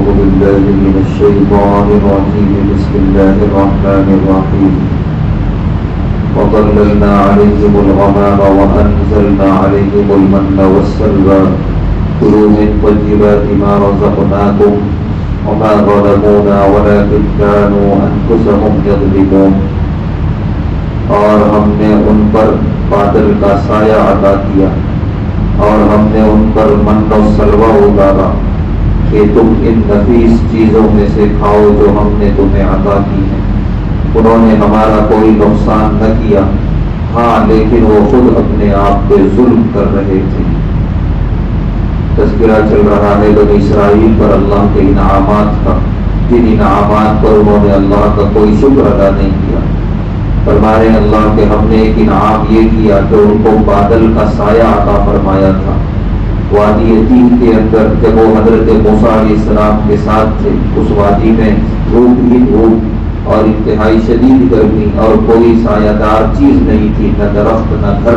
أعوذ بالله من الشيطان الرجيم بسم الله الرحمن الرحيم وظللنا عليهم الغمام وأنزلنا عليهم المن والسلوى كلوا من طيبات ما رزقناكم وما ظلمونا ولكن كانوا أنفسهم يظلمون اور ہم نے ان پر بادل کا سایہ عطا کیا اور ہم نے ان پر من و سلوہ اتارا کہ تم ان نفیس چیزوں میں سے کھاؤ جو ہم نے تمہیں عطا کی ہیں۔ انہوں نے ہمارا کوئی نقصان نہ کیا، ہاں لیکن وہ خود اپنے آپ پہ ظلم کر رہے تھے۔ تذکرہ چل رہا ہے بنی اسرائیل پر اللہ کے انعامات کا، جن انعامات پر انہوں نے اللہ کا کوئی شکر ادا نہیں کیا۔ فرمائے اللہ کہ ہم نے ایک انعام یہ کیا کہ ان کو بادل کا سایہ عطا فرمایا تھا۔ وادی تیہ کے اندر جب وہ حضرت موسیٰ علیہ السلام کے ساتھ تھے، اس وادی میں دھوپ ہی دھوپ اور انتہائی شدید گرمی اور کوئی سایہ دار چیز نہیں تھی، نہ درخت نہ گھر۔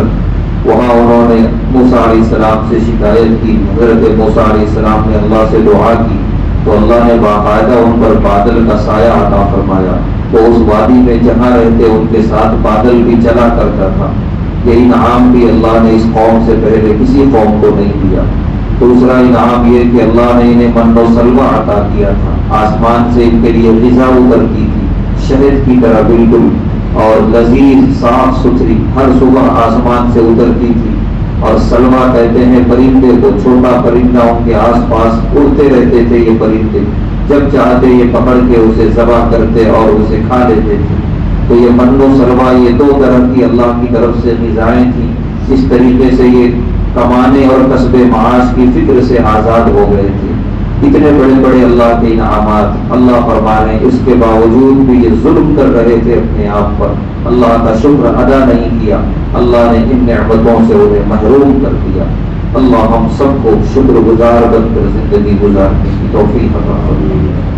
وہاں انہوں نے موسیٰ علیہ السلام سے شکایت کی، حضرت موسیٰ علیہ السلام نے اللہ سے دعا کی تو اللہ نے باقاعدہ ان پر بادل کا سایہ عطا فرمایا۔ تو اس وادی میں جہاں رہتے ان کے ساتھ بادل بھی چلا کرتا تھا۔ یہ انعام بھی اللہ نے اس قوم سے پہلے کسی قوم کو نہیں دیا۔ دوسرا انعام یہ کہ اللہ نے انہیں من و سلوہ عطا کیا تھا، آسمان سے ان کے لیے غذا اترتی تھی، شہد کی طرح بالکل اور لذیذ صاف ستھری، ہر صبح آسمان سے اترتی تھی۔ اور سلوہ کہتے ہیں پرندے کو، چھوٹا پرندہ ان کے آس پاس اڑتے رہتے تھے یہ پرندے، جب چاہتے یہ پکڑ کے اسے ذبح کرتے اور اسے کھا لیتے تھے۔ تو یہ من و سلوہ یہ دو طرح کی اللہ کی طرف سے غذائیں تھیں۔ اس طریقے سے یہ کمانے اور کسب معاش کی فکر سے آزاد ہو گئے تھے۔ اتنے بڑے بڑے اللہ کے انعامات اللہ فرمانے، اس کے باوجود بھی یہ ظلم کر رہے تھے اپنے آپ پر، اللہ کا شکر ادا نہیں کیا، اللہ نے ان نعمتوں سے انہیں محروم کر دیا۔ اللہ ہم سب کو شکر گزار بن کر زندگی گزارنے کی توفیق عطا فرمائے۔